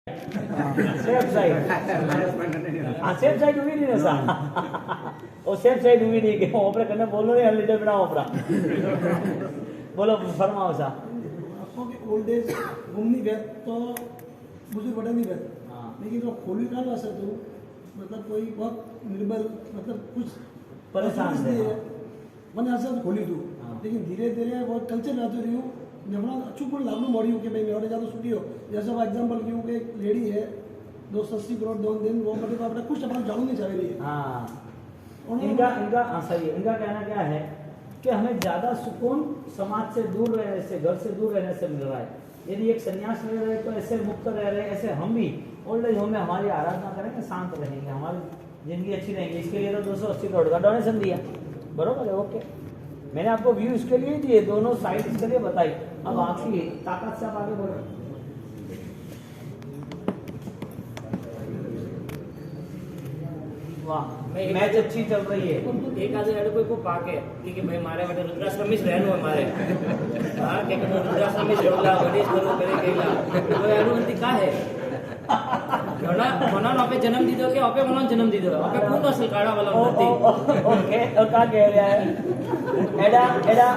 Safe side આ safe side ઉભી नहीं सा वो सेफ साइड उभी नहीं कि ओपरा करने बोलो नहीं लीटर बिना ओपरा बोलो फरमाओ सा आपको कि ओल्ड एज घूमनी गए तो बुजुर्ग बड़े नहीं गए लेकिन जो खोली का ना सर तो मतलब कोई बहुत निर्बल मतलब कुछ परेशान थे मैंने ऐसा खोली तू लेकिन धीरे धीरे वो कल्चर में आते रही हूँ हमारा अच्छू पण लागू मळ्યું કે ભાઈ મેળે જાતો છૂટ્યો जैसे वो एग्जांपल क्यों कि एक लेडी है 280 करोड़ 2 दिन वो मतलब तो अपने कुछ अपना जान नहीं चाह रही है। हाँ इनका इनका सही है। इनका कहना क्या है कि हमें ज़्यादा सुकून समाज से दूर रहने से, घर से दूर रहने से मिल रहा है। यदि एक संन्यास ले रहे तो ऐसे मुक्त रह रहे, ऐसे हम भी ओल्ड एज होम में हमारी आराधना करेंगे, शांत रहेंगे, हमारी जिंदगी अच्छी रहेगी। इसके लिए तो 280 करोड़ का डोनेशन दिया, बरोबर है, ओके। मैंने आपको व्यू इसके लिए दिए, दोनों साइड इसके लिए बताई। अब आपकी ताकत से आप आगे बढ़ो। वाह मैच अच्छी चल रही है। एक आज एड कोई को पाके कि भाई मारे માટે રુદ્રાશ્રમી જ રહેવાનું અમારે હા કે રુદ્રાશ્રમી જ રહેલા ગણેશ કરું કરે કેલા તો એનું અંતિ કા હે મનો આપે જન્મ દીધો કે આપે મનો જન્મ દીધો આપે પૂર્ણ અસલ કાળા વાला નથી ओके और का कह रहा है एडा एडा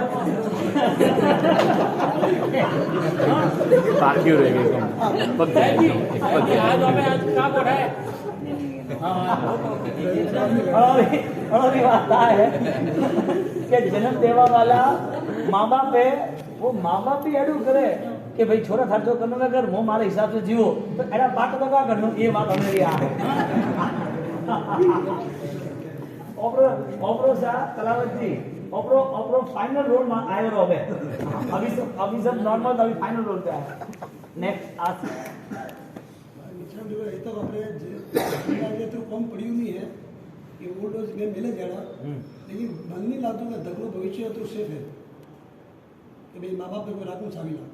बाकी रह गए आज આપે आज का बोल है और बात है कि जन्म देवा वाला माँ बाप है, वो माँ बाप भी एडू करे कि भाई छोरा था जो करने अगर वो हमारे हिसाब से जीवो तो एडा पाक तो क्या करना, ये बात हमारी आ है। ओपरो सा कलावत जी ओपरो ओपरो फाइनल रोल में आयो रोबे अभी सब नॉर्मल अभी फाइनल रोल पे आया। नेक्स्ट आज એ તો આપણે જે તો કમ પડ્યું નહીં है कि ओल्ड एज में मिले जाना लेकिन मन नहीं लातो कि दगड़ो भविष्य तो सेफ है कि भाई माँ बाप ने कोई रात में छावी ला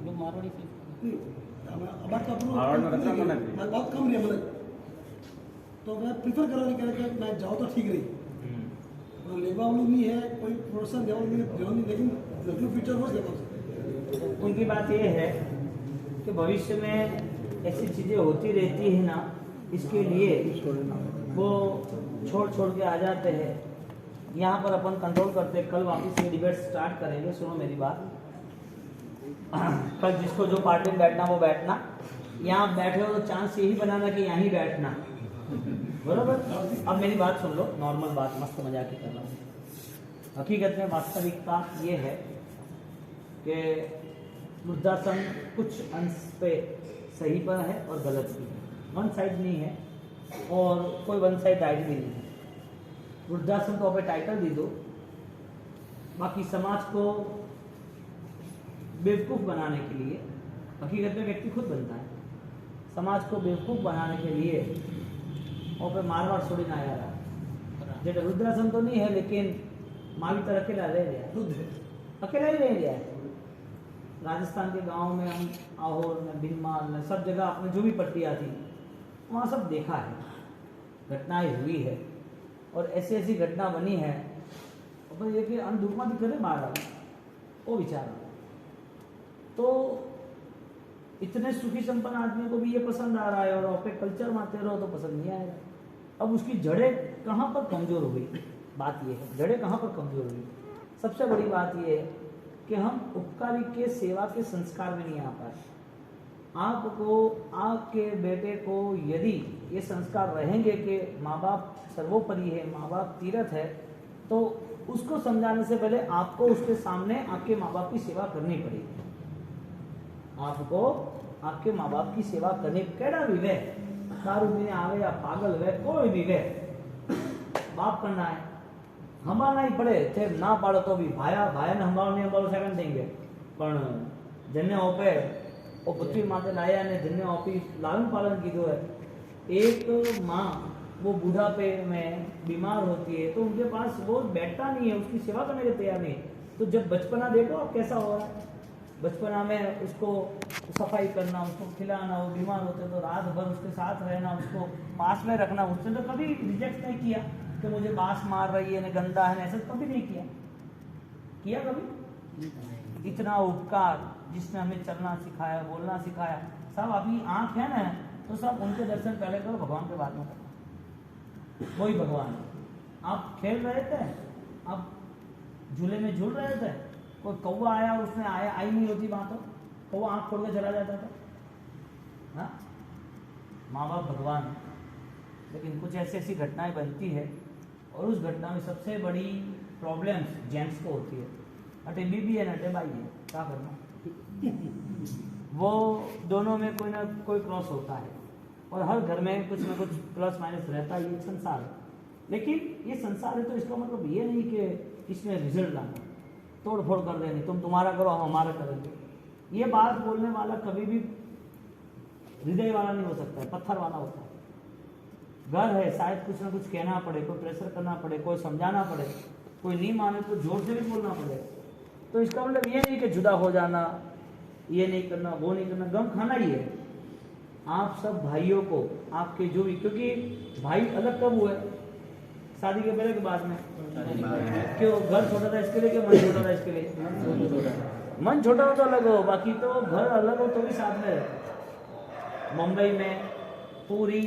लोग मारवाड़ी से नहीं अब तो अपनो बहुत कम रही मतलब तो मैं प्रीफर करा कि मैं जाऊँ तो ठीक रही लेवा वालों नहीं है कोई प्रोत्साहन देवा नहीं लेकिन दगड़ो फ्यूचर हो सकता उनकी बात ये है कि भविष्य में ऐसी चीज़ें होती रहती है ना, इसके लिए वो छोड़ छोड़ के आ जाते हैं। यहाँ पर अपन कंट्रोल करते हैं। कल वापस ये डिबेट स्टार्ट करेंगे, सुनो मेरी बात। कल जिसको जो पार्टी में बैठना वो बैठना, यहाँ बैठे हो तो चांस यही बनाना कि यहाँ ही बैठना, बरोबर। अब मेरी बात सुन लो, नॉर्मल बात, मस्त मजाक ही कर रहा हूँ। हकीकत में वास्तविकता ये है कि वृद्धाश्रम कुछ अंश पे सही पर है और गलत भी है, वन साइड नहीं है और कोई वन साइड राइट भी नहीं है। वृद्धाश्रम को अपने टाइटल दे दो, बाकी समाज को बेवकूफ़ बनाने के लिए, हकीकत में व्यक्ति खुद बनता है, समाज को बेवकूफ़ बनाने के लिए और पे मारवाड़ छोड़ी ना आया रहा। जैसे वृद्धाश्रम तो नहीं है लेकिन माँ भी तरह अकेला रह गया, अकेला ही रह गया है। राजस्थान के गांव में हम आहोर में बिनमाल में सब जगह आपने जो भी पट्टियाँ थी वहाँ सब देखा है, घटनाएं हुई है और ऐसी ऐसी घटना बनी है और ये कि दुखमा दिख रहे मार रहा वो बेचारा। तो इतने सुखी संपन्न आदमी को भी ये पसंद आ रहा है और अपने कल्चर में आते रहो तो पसंद नहीं आएगा। अब उसकी जड़ें कहाँ पर कमज़ोर हो गई, बात ये है, जड़ें कहाँ पर कमज़ोर हुई। सबसे बड़ी बात ये है कि हम उपकारी के सेवा के संस्कार में नहीं आ पाए। आपको आपके बेटे को यदि ये संस्कार रहेंगे कि माँ बाप सर्वोपरि है, माँ बाप तीर्थ है, तो उसको समझाने से पहले आपको उसके सामने आपके माँ बाप की सेवा करनी पड़ेगी। आपको आपके माँ बाप की सेवा करनी, केड़ा भी वे दारू पीने आवे या पागल वे कोई भी वे, बाप करना है, हमारा ही पड़े थे ना पाड़ो तो भी भाया भाया ने हमारो नहीं हमारो सेकंड देंगे पण जन्ने ओपे वो पृथ्वी माते लाया ने जन्ने ओपी लालन पालन कीधो है। एक माँ वो बुढ़ापे में बीमार होती है तो उनके पास वो बैठता नहीं है, उसकी सेवा करने के तैयार नहीं। तो जब बचपना देखो अब कैसा हो रहा है, बचपना में उसको सफाई करना, उसको खिलाना, वो बीमार होते तो रात भर उसके साथ रहना, उसको पास में रखना। उसने तो कभी रिजेक्ट नहीं किया कि मुझे बांस मार रही है, गंदा है, ऐसा कभी नहीं किया कभी। इतना उपकार जिसने हमें चलना सिखाया, बोलना सिखाया, सब अभी आँख है ना, तो सब उनके दर्शन पहले करो, भगवान के बाद में करो। वही भगवान है। आप खेल रहे थे, आप झूले में झूल रहे थे, कोई कौवा आया, उसने आई नहीं होती वहाँ, तो कौवा आँख खोल के चला जाता था। हाँ, माँ बाप भगवान है, लेकिन कुछ ऐसी ऐसी घटनाएं बनती है, और उस घटना में सबसे बड़ी प्रॉब्लम्स जेंट्स को होती है। अटे बीबी है, अटे बाई है, क्या करना। वो दोनों में कोई ना कोई क्रॉस होता है, और हर घर में कुछ ना कुछ प्लस माइनस रहता है। ये संसार है, लेकिन ये संसार है तो इसका मतलब ये नहीं कि इसमें रिजल्ट लाना, तोड़ फोड़ कर देनी, तुम तुम्हारा करो हम हमारा करेंगे। ये बात बोलने वाला कभी भी हृदय वाला नहीं हो सकता है, पत्थर वाला होता है। घर है, शायद कुछ ना कुछ कहना पड़े, कोई प्रेशर करना पड़े, कोई समझाना पड़े, कोई नहीं माने तो जोर से भी बोलना पड़े। तो इसका मतलब ये नहीं कि जुदा हो जाना, ये नहीं करना, वो नहीं करना, गम खाना ही है। आप सब भाइयों को, आपके जो भी, क्योंकि भाई अलग कब हुए, शादी के पहले के बाद में। क्यों, घर छोटा था इसके लिए, कि मन छोटा था इसके लिए? मन छोटा हो तो अलग हो, बाकी तो घर अलग हो तो भी साथ में रहे। मुंबई में पूरी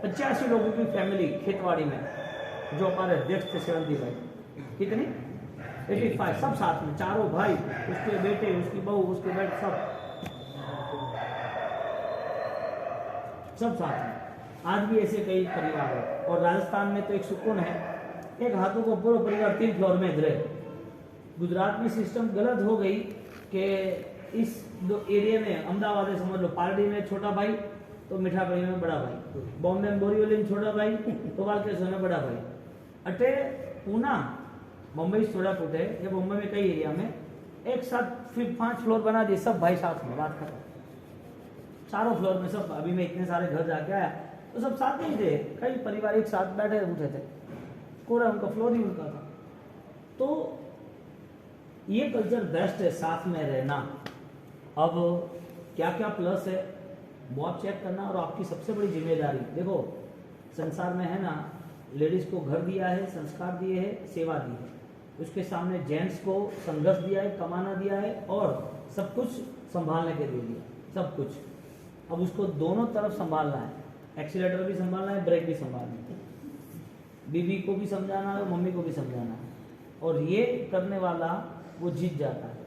85 लोगों की फैमिली खेतवाड़ी में, जो हमारे अध्यक्ष थे सेवंती भाई, कितनी 85, सब साथ में, चारों भाई, उसके बेटे, उसकी बहू, उसके बेटे, सब साथ में। आज भी ऐसे कई परिवार है। और राजस्थान में तो एक सुकून है, एक हाथों को पूरा परिवार 3 फ्लोर में रहे। गुजरात में सिस्टम गलत हो गई कि इस दो एरिया में, अहमदाबाद में समझ लो, पार्टी में छोटा भाई तो मिठापुरी में बड़ा भाई, बॉम्बे में बोरीवली में छोटा भाई तो वालकेश्वर में बड़ा भाई। अटे पूना, मुंबई थोड़ा फुट है, या मुंबई में कई एरिया में एक साथ फिर 5 फ्लोर बना दिए, सब भाई साथ में, बात खत्म। चारों फ्लोर में सब, अभी मैं इतने सारे घर जाके आया तो सब साथ में ही थे, कई परिवार एक साथ बैठे उठे थे, पूरा उनका फ्लोर ही उनका था। तो ये कल्चर बेस्ट है, साथ में रहना। अब क्या क्या प्लस है वो आप चेक करना, और आपकी सबसे बड़ी जिम्मेदारी, देखो संसार में है ना, लेडीज को घर दिया है, संस्कार दिए है, सेवा दी है, उसके सामने जेंट्स को संघर्ष दिया है, कमाना दिया है, और सब कुछ संभालने के लिए दिया, सब कुछ। अब उसको दोनों तरफ संभालना है, एक्सीलेटर भी संभालना है, ब्रेक भी संभालना है, बीबी को भी समझाना है, मम्मी को भी समझाना है, और ये करने वाला वो जीत जाता है।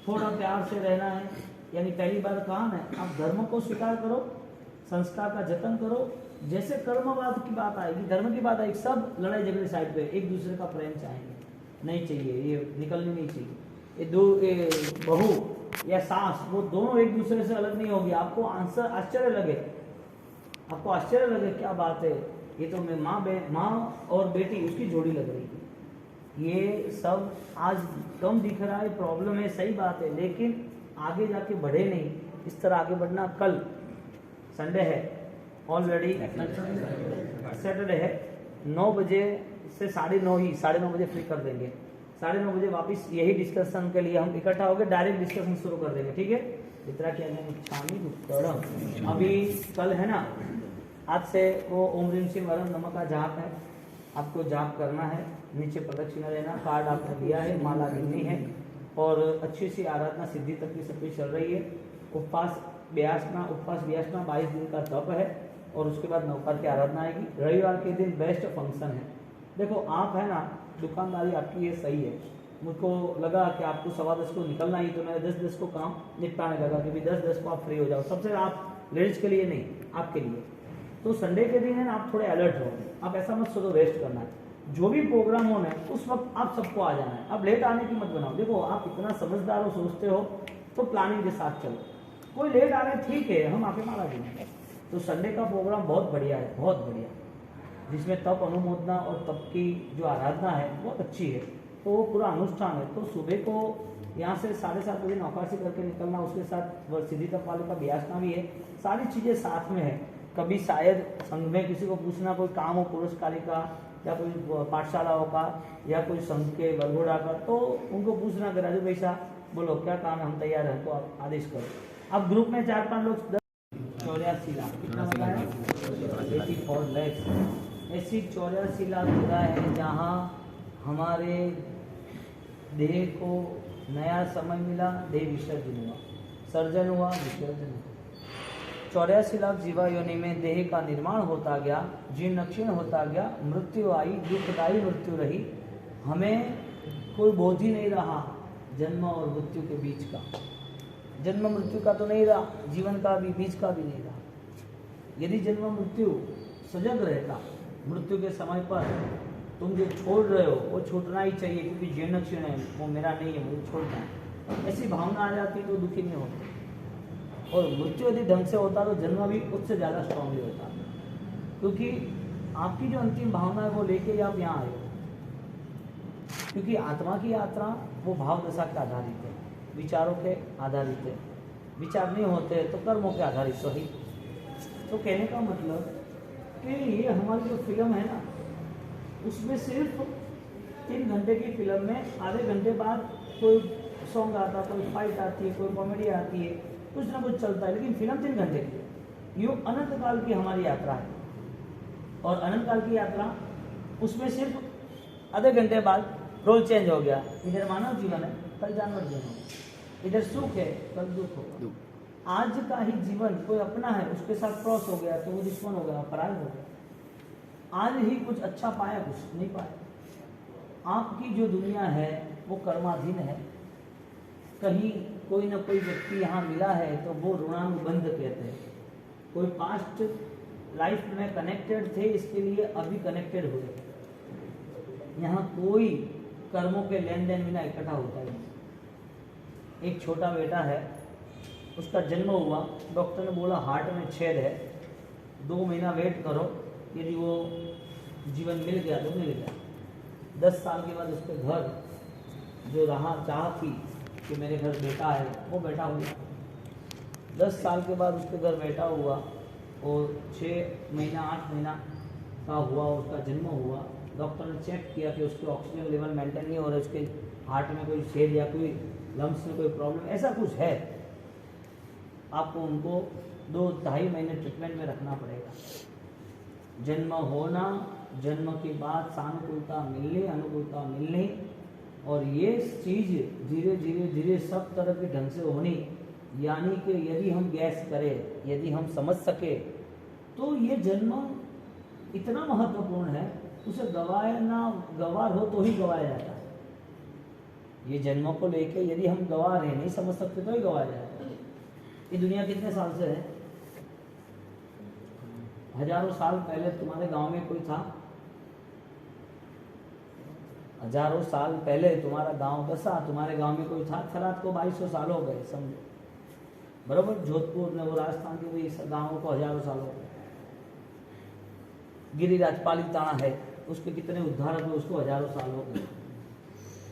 थोड़ा प्यार से रहना है, यानी पहली बार कहा ना, आप धर्म को स्वीकार करो, संस्कार का जतन करो। जैसे कर्मवाद की बात आएगी, धर्म की बात आएगी, सब लड़ाई झगड़े साइड पे, एक दूसरे का प्रेम चाहेंगे, नहीं चाहिए, ये निकलनी नहीं चाहिए। ये बहू या सास, वो दोनों एक दूसरे से अलग नहीं होगी। आपको आश्चर्य लगे, आपको आश्चर्य लगे, क्या बात है, ये तो मैं माँ और बेटी उसकी जोड़ी लग रही है। ये सब आज कम दिख रहा है, प्रॉब्लम है, सही बात है, लेकिन आगे जाके बढ़े नहीं, इस तरह आगे बढ़ना। कल संडे है, ऑलरेडी सैटरडे है, 9 बजे से 9:30 बजे फ्री कर देंगे। 9:30 बजे वापस यही डिस्कशन के लिए हम इकट्ठा होकर डायरेक्ट डिस्कशन शुरू कर देंगे, ठीक है। इतना क्या है, अभी कल है ना, आज से वो ओम ह्रीम श्रीम वरुण नमः का जाप है, आपको जाप करना है, नीचे प्रदक्षिणा लेना, कार्ड आपने दिया है, माला गिननी है, और अच्छी सी आराधना सिद्धि तक की सब चल रही है। उपवास व्यासना 22 दिन का तप है, और उसके बाद नवकार की आराधना आएगी। रविवार के दिन बेस्ट फंक्शन है। देखो आप है ना, दुकानदारी आपकी ये सही है, मुझको लगा कि आपको 10:15 को निकलना ही, तो मैं 10:10 को काम निपटाने लगा कि 10:10 को आप फ्री हो जाओ। सबसे आप लेडीज के लिए नहीं, आपके लिए। तो संडे के दिन है ना, आप थोड़े अलर्ट रहो, आप ऐसा मत सोचो रेस्ट करना है, जो भी प्रोग्राम होना है उस वक्त आप सबको आ जाना है। अब लेट आने की मत बनाओ। देखो आप इतना समझदार हो, सोचते हो, तो प्लानिंग के साथ चलो। कोई लेट आ रहे ठीक है, हम आपके माला देंगे। तो संडे का प्रोग्राम बहुत बढ़िया है, बहुत बढ़िया, जिसमें तप अनुमोदना और तप की जो आराधना है बहुत अच्छी है। तो वो पूरा अनुष्ठान है। तो सुबह को यहाँ से 7:30 बजे नौकाशी करके निकलना, उसके साथ सिद्धि तप वाले का व्यासना भी है, सारी चीज़ें साथ में है। कभी शायद संघ में किसी को पूछना, कोई काम हो पुरस्कारी का, या कोई पाठशालाओं का, या कोई संघ के वरघोड़ा का, तो उनको पूछना कि राजू भाई साहब बोलो क्या काम है, हम तैयार हैं, तो आप आदेश करो। अब ग्रुप में 4-5 लोग, 84 लाख, कितना बताया, 84 लाख। ऐसी 84 लाख जगह है जहाँ हमारे देह को नया समय मिला, देह विसर्जन हुआ, सर्जन हुआ, विसर्जन हुआ। 84 लाख जीवा योनि में देह का निर्माण होता गया, जीर्ण क्षीण होता गया, मृत्यु आई, दुखदायी मृत्यु रही। हमें कोई बोझ ही नहीं रहा जन्म और मृत्यु के बीच का। जन्म मृत्यु का तो नहीं रहा, जीवन का भी, बीच का भी नहीं रहा। यदि जन्म मृत्यु सजग रहता, मृत्यु के समय पर तुम जो छोड़ रहे हो वो छूटना ही चाहिए, क्योंकि जीर्ण क्षीण है, वो मेरा नहीं है, मुझे छोड़ना है, ऐसी भावना आ जाती तो दुखी नहीं होते। और मृत्यु यदि ढंग से होता तो जन्म भी उससे ज़्यादा स्ट्रांगली होता, क्योंकि आपकी जो अंतिम भावना है वो लेके आप यहाँ आए हो। क्योंकि आत्मा की यात्रा वो भाव दशा के आधारित है, विचारों के आधारित है। विचार नहीं होते तो कर्मों के आधारित सही। तो कहने का मतलब कि ये हमारी जो फिल्म है ना, उसमें सिर्फ 3 घंटे की फिल्म में आधे घंटे बाद कोई सॉन्ग आता, कोई फाइट आती है, कोई कॉमेडी आती है, कुछ ना कुछ चलता है, लेकिन फिल्म 3 घंटे की है। ये अनंत काल की हमारी यात्रा है, और अनंत काल की यात्रा उसमें सिर्फ आधे घंटे बाद रोल चेंज हो गया। इधर मानव जीवन है, कल जानवर जीवन होगा, इधर सुख है, कल दुख होगा। आज का ही जीवन कोई अपना है, उसके साथ क्रॉस हो गया तो वो दुश्मन हो गया, पराय हो गया। आज ही कुछ अच्छा पाया, कुछ नहीं पाया। आपकी जो दुनिया है वो कर्माधीन है। कहीं कोई ना कोई व्यक्ति यहाँ मिला है तो वो ऋणानुबंध कहते हैं। कोई पास्ट लाइफ में कनेक्टेड थे, इसके लिए अभी कनेक्टेड हुए। यहाँ कोई कर्मों के लेन देन बिना इकट्ठा होता है। एक छोटा बेटा है, उसका जन्म हुआ, डॉक्टर ने बोला हार्ट में छेद है, 2 महीना वेट करो, यदि वो जीवन मिल गया तो मिल गया। 10 साल के बाद उसके घर जो रहा चाह थी कि मेरे घर बेटा है, वो बेटा हुआ। 10 साल के बाद उसके घर बेटा हुआ, और 6 महीना 8 महीना का हुआ, उसका जन्म हुआ। डॉक्टर ने चेक किया कि उसके ऑक्सीजन लेवल मेंटेन नहीं हो रहा, उसके हार्ट में कोई छेद या कोई लम्स में कोई प्रॉब्लम ऐसा कुछ है। आपको उनको 2-2.5 महीने ट्रीटमेंट में रखना पड़ेगा। जन्म होना, जन्म के बाद सानुकूलता मिलने, अनुकूलता मिलने, और ये चीज़ धीरे धीरे धीरे सब तरह के ढंग से होनी। यानी कि यदि हम गैस करें, यदि हम समझ सके, तो ये जन्म इतना महत्वपूर्ण है, उसे गवाना गवार हो तो ही गवाया जाता है। ये जन्मों को लेके यदि हम गवार हैं, नहीं समझ सकते तो ही गवाया जाता है। ये दुनिया कितने साल से है? हजारों साल पहले तुम्हारे गांव में कोई था? हजारों साल पहले तुम्हारा गांव बसा, तुम्हारे गांव में कोई था? थराद को 2200 साल हो गए, समझो, बराबर। जोधपुर ने वो राजस्थान के भी गाँवों को हजारों साल हो गए। गिरिराज पालीताना है, उसके कितने उद्धारक हुए, उसको हजारों साल हो गए।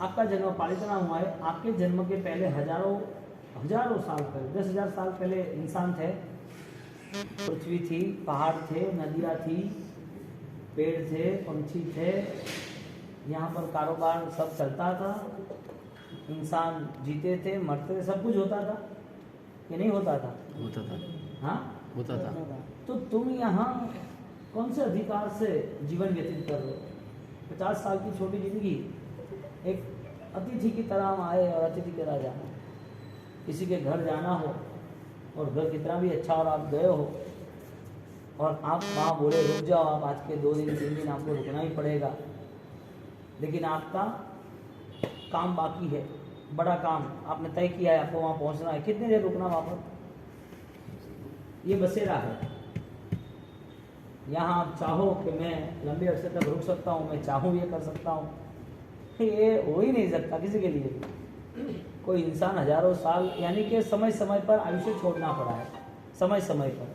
आपका जन्म पालीताना हुआ है, आपके जन्म के पहले हजारों साल पहले, 10,000 साल पहले इंसान थे, पृथ्वी थी, पहाड़ थे, नदियाँ थी, पेड़ थे, पंछी थे, यहाँ पर कारोबार सब चलता था, इंसान जीते थे, मरते थे, सब कुछ होता था कि नहीं होता था? होता था। हाँ, होता था। तो तुम यहाँ कौन से अधिकार से जीवन व्यतीत कर रहे हो? 50 साल की छोटी जिंदगी, एक अतिथि की तरह हम आए और अतिथि की तरह जाना। किसी के घर जाना हो, और घर कितना भी अच्छा और आप गए हो, और आप वहाँ बोले रुक जाओ, आप आज के 2 दिन 3 दिन आपको रुकना ही पड़ेगा, लेकिन आपका काम बाकी है, बड़ा काम आपने तय किया है, आपको वहाँ पहुँचना है, कितनी देर रुकना वहाँ पर? ये बसेरा है। यहाँ आप चाहो कि मैं लंबे अरसे तक रुक सकता हूँ, मैं चाहूँ ये कर सकता हूँ, ये हो ही नहीं सकता किसी के लिए। कोई इंसान हजारों साल, यानी कि समय समय पर आयुष्य छोड़ना पड़ा है, समय समय पर,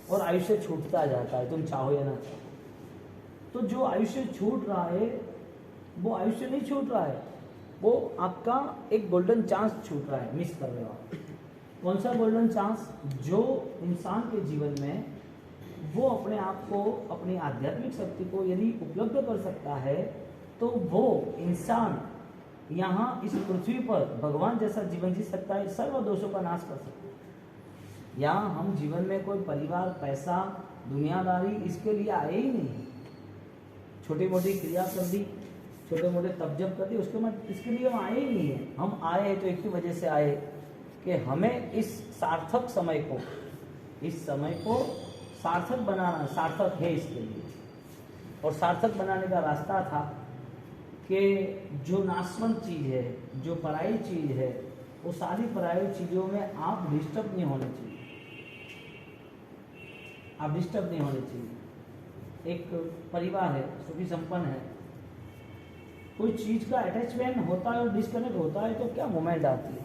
और आयुष्य छूटता जाता है, तुम चाहो या ना चाहो। तो जो आयुष्य छूट रहा है वो आयुष्य नहीं छूट रहा है, वो आपका एक गोल्डन चांस छूट रहा है, मिस कर रहे हो आप। कौन सा गोल्डन चांस? जो इंसान के जीवन में वो अपने आप को, अपनी आध्यात्मिक शक्ति को यदि उपलब्ध कर सकता है, तो वो इंसान यहाँ इस पृथ्वी पर भगवान जैसा जीवन जी सकता है, सर्व दोषों का नाश कर सकता है। यहाँ हम जीवन में कोई परिवार, पैसा, दुनियादारी, इसके लिए आए ही नहीं। छोटी मोटी क्रिया कर दी, छोटे मोटे तबजब कर दिए, उसके बाद इसके लिए हम आए ही नहीं है। हम आए हैं तो एक ही वजह से आए कि हमें इस सार्थक समय को, इस समय को सार्थक बनाना, सार्थक है इसके लिए। और सार्थक बनाने का रास्ता था कि जो नाशवंत चीज़ है, जो पराई चीज़ है, वो सारी पराई चीज़ों में आप डिस्टर्ब नहीं होने चाहिए, आप डिस्टर्ब नहीं होने चाहिए। एक परिवार है, सुखी संपन्न है, कोई चीज़ का अटैचमेंट होता है और डिस्कनेक्ट होता है तो क्या मोमेंट आती है।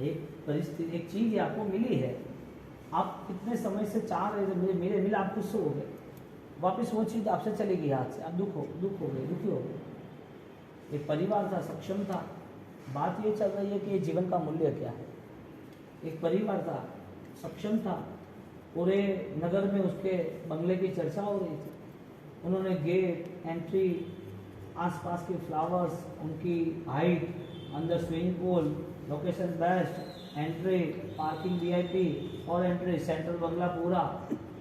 एक परिस्थिति, एक चीज़ आपको मिली है, आप कितने समय से चाह रहे थे मुझे मिले, मिला, आप खुश हो गए, वापस वो चीज़ आपसे चली गई हाथ से, आप दुखी हो गए। एक परिवार था, सक्षम था, बात ये चल रही है कि जीवन का मूल्य क्या है। एक परिवार था, सक्षम था, पूरे नगर में उसके बंगले की चर्चा हो रही थी। उन्होंने गेट, एंट्री, आसपास के फ्लावर्स, उनकी हाइट, अंदर swimming pool, location best, entry, parking VIP और एंट्री, सेंट्रल बंगला पूरा,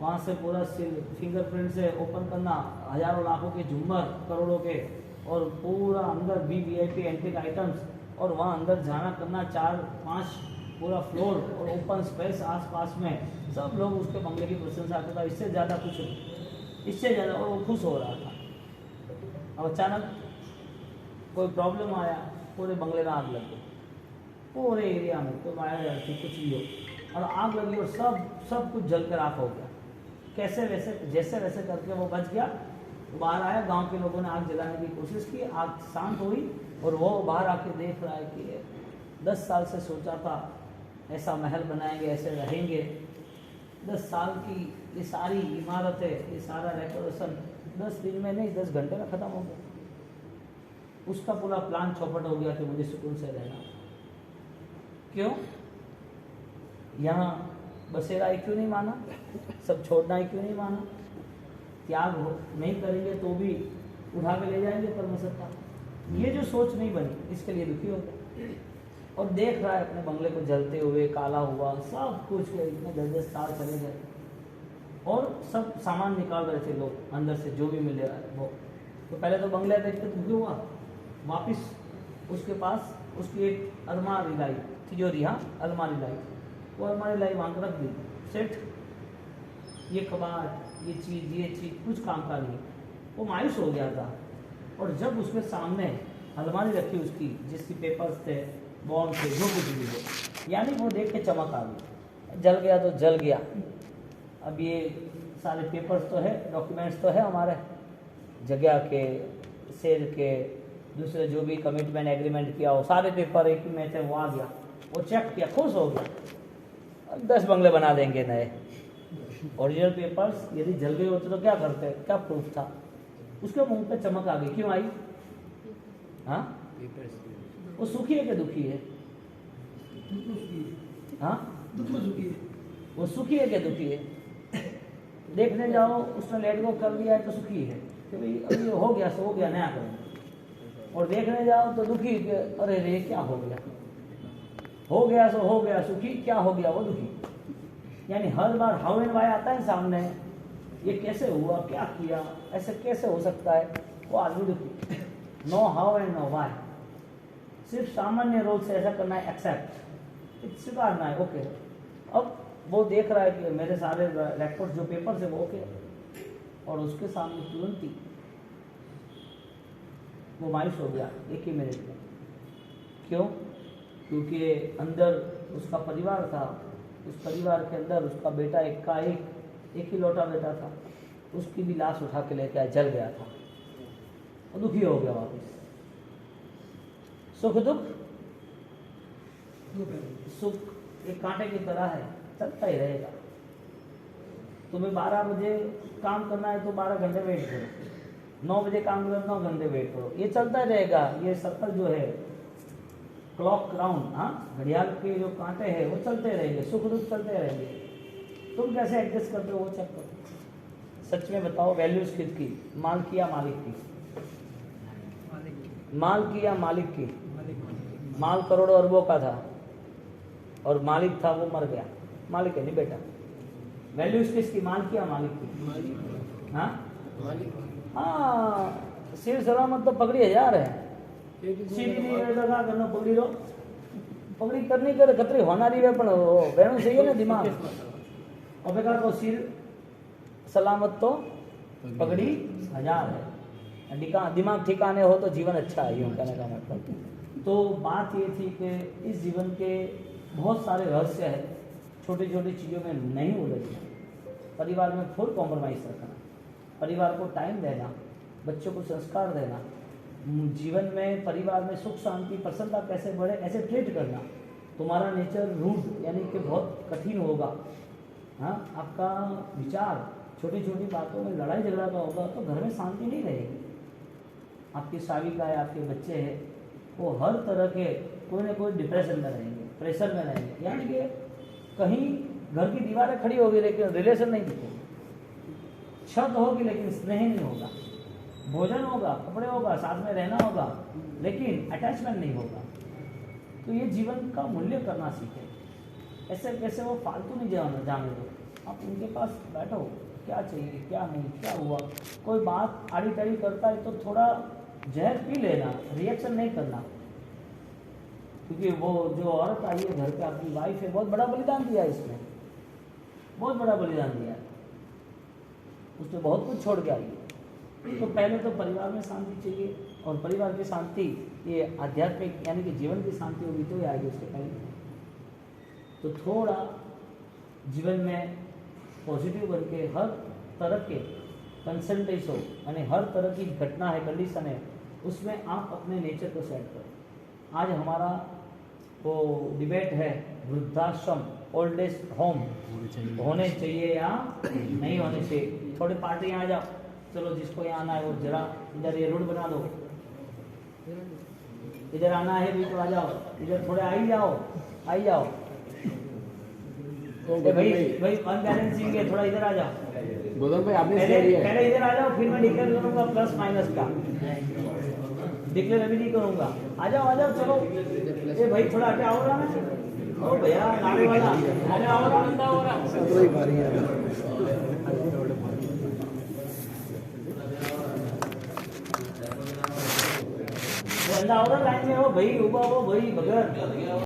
वहाँ से पूरा फिंगरप्रिंट से ओपन करना, हजारों लाखों के झूमर, करोड़ों के, और पूरा अंदर भी वीआईपी एंट्री आइटम्स, और वहाँ अंदर जाना करना 4-5 पूरा फ्लोर और ओपन स्पेस आसपास में, सब लोग उसके बंगले की प्रशंसा करता। इससे ज़्यादा कुछ नहीं, इससे ज़्यादा, और वो खुश हो रहा था। अब अचानक कोई प्रॉब्लम आया, पूरे बंगले में आग लग गई, पूरे एरिया में, कोई वायर थी, कुछ भी हो, और आग लगी और सब कुछ जल कर राख हो गया। कैसे वैसे, जैसे वैसे करके वो बच गया, बाहर आया, गांव के लोगों ने आग जलाने की कोशिश की, आग शांत हुई, और वो बाहर आके देख रहा है कि 10 साल से सोचा था ऐसा महल बनाएंगे, ऐसे रहेंगे, 10 साल की ये सारी इमारतें, ये सारा डेकोरेशन 10 दिन में नहीं, 10 घंटे में ख़त्म हो गया। उसका पूरा प्लान चौपट हो गया कि मुझे सुकून से रहना। क्यों? यहाँ बसेरा ही क्यों नहीं माना, सब छोड़ना ही क्यों नहीं माना, त्याग नहीं करेंगे तो भी उठा के ले जाएंगे परमेश्वर। ये जो सोच नहीं बनी, इसके लिए दुखी हो गया। और देख रहा है अपने बंगले को जलते हुए, काला हुआ, सब कुछ, इतने 10-10 साल चले गए, और सब सामान निकाल रहे थे लोग अंदर से, जो भी मिले वो। तो पहले तो बंगला देख के दुखी हुआ, वापिस उसके पास उसकी एक अलमारी लाई, तिजोरी, हाँ अलमारी लाई, वो अलमारी लाई वहाँ रख दी, सेट, ये कबाड़, ये चीज़ कुछ काम का नहीं। वो मायूस हो गया था। और जब उसके सामने अलमारी रखी उसकी, जिसकी पेपर्स थे, बॉन्ड थे, जो कुछ भी हो, यानी वो देख के चमक आ गई। जल गया तो जल गया, अब ये सारे पेपर्स तो है, डॉक्यूमेंट्स तो है हमारे, जगह के, शेयर के, दूसरे जो भी कमिटमेंट एग्रीमेंट किया हो, सारे पेपर एक में थे, वो आ गया, वो चेक किया, खुश हो गया। 10 बंगले बना देंगे नए। ओरिजिनल पेपर्स यदि जल गए होते तो क्या करते, क्या प्रूफ था? उसके मुंह पे चमक आ गई। क्यों आई? हाँ, वो सुखी है कि दुखी है? हाँ, वो सुखी है कि दुखी है? देखने जाओ, उसने लेट गो कर दिया है तो सुखी है कि भाई अभी हो गया सो हो गया, नया करेंगे। और देखने जाओ तो दुखी कि अरे रे क्या हो गया, हो गया सो हो गया, सुखी क्या हो गया, वो दुखी। यानी हर बार हाउ एंड वाई आता है सामने, ये कैसे हुआ, क्या किया, ऐसे कैसे हो सकता है, वो आदमी दुखी। Know how and know why, सिर्फ सामान्य रोल से ऐसा करना है, एक्सेप्ट, स्वीकारना है, ओके। अब वो देख रहा है कि मेरे सारे रिकॉर्ड जो पेपर से वो ओके, और उसके सामने तुरंत ही वो मायूस हो गया एक ही मिनट में। क्यों? क्योंकि अंदर उसका परिवार था, उस परिवार के अंदर उसका बेटा एक ही लौटा बेटा था, उसकी भी लाश उठा के लेके आया, जल गया था, और दुखी हो गया वापस। सुख दुख, सुख एक कांटे की तरह है, चलता ही रहेगा। तुम्हें 12 बजे काम करना है तो 12 घंटे वेट करो, 9 बजे काम करना 9 घंटे वेट करो, ये चलता ही रहेगा। ये सर्कल जो है, क्लॉक राउंड, हाँ, घड़ियाल के जो कांटे हैं वो चलते रहेंगे, सुख दुख चलते रहेंगे। तुम कैसे एडजस्ट करते हो वो चेक करो। सच में बताओ, वैल्यूज किसकी? माल की या मालिक की? माल की या मालिक की? माल करोड़ों अरबों का था और मालिक था वो मर गया, मालिक है नहीं बेटा। वैल्यूज किसकी? माल की या मालिक की? हाँ, सिर सलामत तो पगड़ी 1000 है। सीधी नहीं है तो क्या करना, पगड़ी लो, पगड़ी करनी करे खतरी होना रही है, पण वेणु चाहिए ना दिमाग। और बेकार को सिर सलामत तो पगड़ी 1000 है। दिमाग ठिकाने हो तो जीवन अच्छा है, यूँ कहने का मतलब। तो बात ये थी कि इस जीवन के बहुत सारे रहस्य है, छोटी छोटी चीज़ों में नहीं उलझना, परिवार में फुल कॉम्प्रोमाइज़ रखना, परिवार को टाइम देना, बच्चों को संस्कार देना, जीवन में परिवार में सुख शांति प्रसन्नता कैसे बढ़े ऐसे ट्रीट करना। तुम्हारा नेचर रूड यानी कि बहुत कठिन होगा, हाँ, आपका विचार छोटी छोटी बातों में लड़ाई झगड़ा का होगा तो घर में शांति नहीं रहेगी। आपकी साविका है, आपके बच्चे हैं, वो हर तरह के कोई ना कोई डिप्रेशन में रहेंगे, प्रेशर में रहेंगे, यानी कि कहीं घर की दीवारें खड़ी होगी लेकिन रिलेशन नहीं दिखेगी, छत होगी लेकिन स्नेह नहीं होगा, भोजन होगा, कपड़े होगा, साथ में रहना होगा, लेकिन अटैचमेंट नहीं होगा। तो ये जीवन का मूल्य करना सीखे। ऐसे कैसे वो फालतू नहीं जाने दो, आप उनके पास बैठो, क्या चाहिए क्या नहीं, क्या हुआ, कोई बात आड़ी टेढ़ी करता है तो थोड़ा जहर पी लेना, रिएक्शन नहीं करना, क्योंकि वो जो औरत आई है घर पे, आपकी वाइफ है, बहुत बड़ा बलिदान दिया है, इसमें बहुत बड़ा बलिदान दिया है, उसने बहुत कुछ छोड़ के आई है। तो पहले तो परिवार में शांति चाहिए, और परिवार की शांति ये आध्यात्मिक यानी कि जीवन की शांति होगी तो ही आएगी उसके पहले। तो थोड़ा जीवन में पॉजिटिव बन के हर तरह के कंसल्टेंस हो, यानी हर तरह की घटना है, कंडीशन है, उसमें आप अपने नेचर को सेट करो। आज हमारा वो डिबेट है, वृद्धाश्रम ओल्ड एज होम होने चाहिए या नहीं होने चाहिए। थोड़ी पार्टी यहाँ आ जाओ, चलो जिसको यहाँ आना है वो जरा इधर ये रोड बना दो, इधर आना है भी तो आ जाओ, इधर थोड़े आई जाओ। तो भाई अनबैलेंसिंग है, थोड़ा इधर आ जाओ। गोदम भाई आपने पहले इधर आ जाओ, फिर मैं डिक्लेयर करूंगा प्लस माइनस का, डिक्लेयर अभी नहीं करूंगा। आ जाओ चलो, ए भाई थोड़ा आगे आओ रहा है, ओ भैया गाड़ी वाला आगे आओ रहा, अंदर हो रहा, अंदर आओ रहा, लाइन में हो भाई, उबा हो भाई बगैर